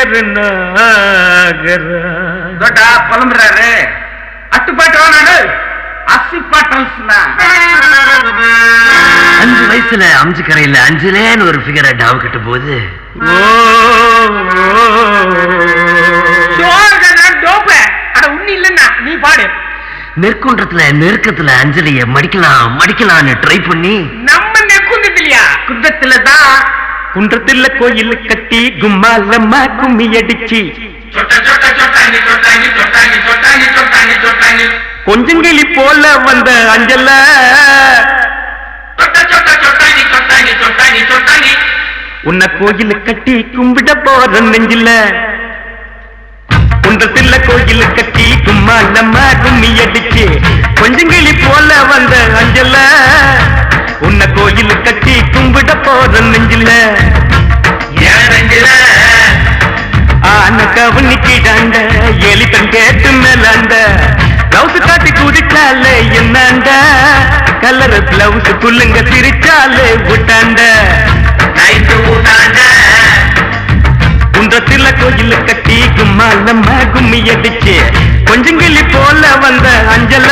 பேரு நாகரா. புலம்புறாரு. அட்டுப்பாட்டு வேணாடு, அசிப்பாட்டம். 5 வயசுல அம்ஜி கரையில அஞ்சுலேன்னு ஒரு ஃபிகரை டாவு கட்டும் போது உண்ணி இல்லன்னா நீ பாடு. நெற்குன்றத்துல நெருக்கத்துல அஞ்சலிய மடிக்கலாம்னு ட்ரை பண்ணி நம்ம நெற்குன்றத்திலயா? குன்றத்துலதான். குன்றத்துல கோயில் கட்டி கும்மாலம்மா கும்மி அடிச்சு கொஞ்சங்கிளி போல வந்த அஞ்சல உன்னை கோயில் கட்டி கும்பிட போற நெஞ்சில. குன்றத்துல கோயில் கட்டி கும்மாலம்மா கும்மி அடிச்சு கொஞ்சங்கிளி போல வந்த அஞ்சல உன்னை கோயில் கட்டி கும்பிட போற நெஞ்சில. ஆன கவனிக்கிடாண்ட எலிப்பன் கேட்டு மேலாண்ட பிளவுஸ் காட்டி குடிச்சாலே என்னாண்ட கலர் பிளவுஸ் புல்லுங்க சிரிச்சாலே விட்டாண்ட. குன்றத்துல கோயில் கட்டி கும்மாலம்மா கும்மி அடிச்சு கொஞ்சங்கிளி போல வந்த அஞ்சல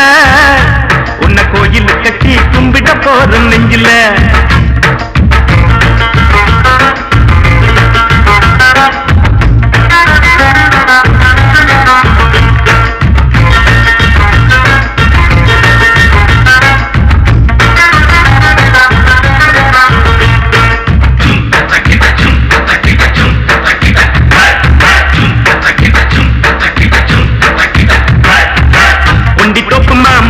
உன்னை கோயில் கட்டி கும்பிட போற நெஞ்சில.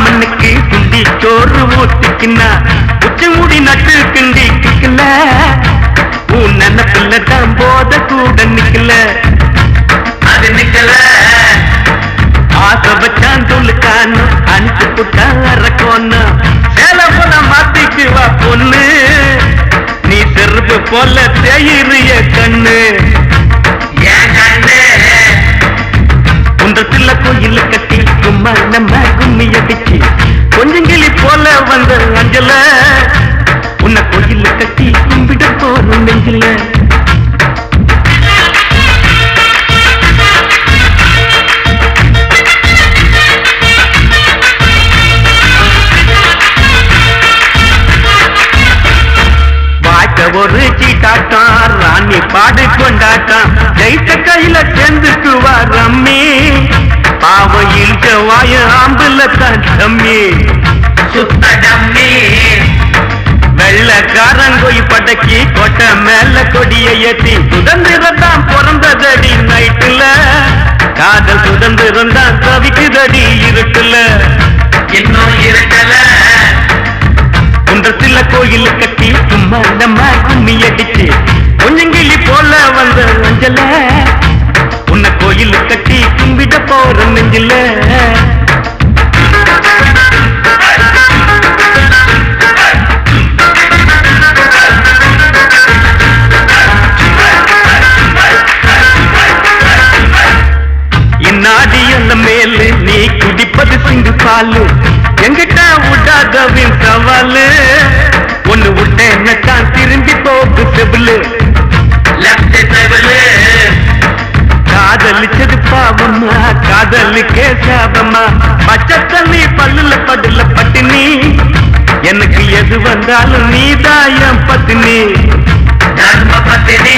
மண்ணுக்கு குண்டி சோறு ஊத்திக்கின்னா உச்சி மூடி நட்டு கிண்டி கிக்கல உன் நினைப்புல தான் போத கூட நிக்கல. அது நிக்கல ஆசை வச்சான் துளுக்கானு அனுப்பு புட்டான் அரக்கோன்னு சேல போல மாத்திக்குவா பொண்ணு நீ செருப்பு போல தேயிறிய கண்ணு. குன்றத்துல கோயில் கட்டி கும்மாலம்மா கும்மி அடிச்சு கொஞ்சங்கிளி போல வந்த அஞ்சல உன்னை கோயில் கட்டி கும்பிட போற நெஞ்சில. ஒரு சீட்டாட்டம் ராணி பாடு கொண்டாட்டம் ஜெயித்த கையில சேர்ந்துக்குவா ரம்மி பாவையில் செவ்வாய ஆம்புல தான் தம்மி சுத்த டம்மி. வெள்ளக்காரங்கோய் படக்கி கொட்ட மேல கொடிய ஏத்தி சுதந்திரம் தான் பிறந்ததடி நைட்டுல காதல் சுதந்திரம் தான் தவிக்குதடி இருக்குல்ல இன்னும் இருக்கல. குன்றத்துல கோயில் கட்டி கும்மாலம்மா கும்மி அடிச்சு கொஞ்சங்கிளி போல வந்த அஞ்சல உன்னை கோயில் கட்டி கும்பிட போற நெஞ்சில. இந்நாடி அந்த மேலு நீ குடிப்பது சிந்து பாலு எங்கிட்ட விடாதவின் சவாலு ஒண்ணு விட்டேன்னுதான் திரும்பி போக்கு செபுலு. காதலிச்சது பாவம்மா காதலுக்கே சாபம்மா பச்சை தண்ணி பல்லுல படுல பட்டினி எனக்கு எது வந்தாலும் நீதாயம் பத்தினி தர்ம பத்தினி.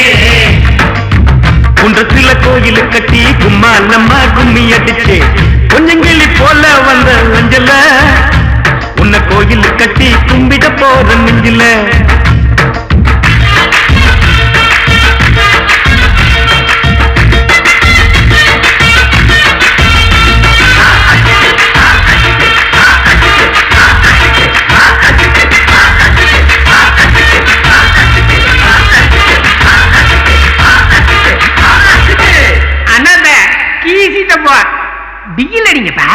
குன்றத்துல கோயில் கட்டி கும்மாலம்மா கும்மி அடிச்சு கொஞ்சங்கிளி போல வந்த அஞ்சல உன்னை கோயில் கட்டி கும்பிட போற நெஞ்சில. அண்ணா கீசிட்டப்பா டிகில் அடிங்கப்பா.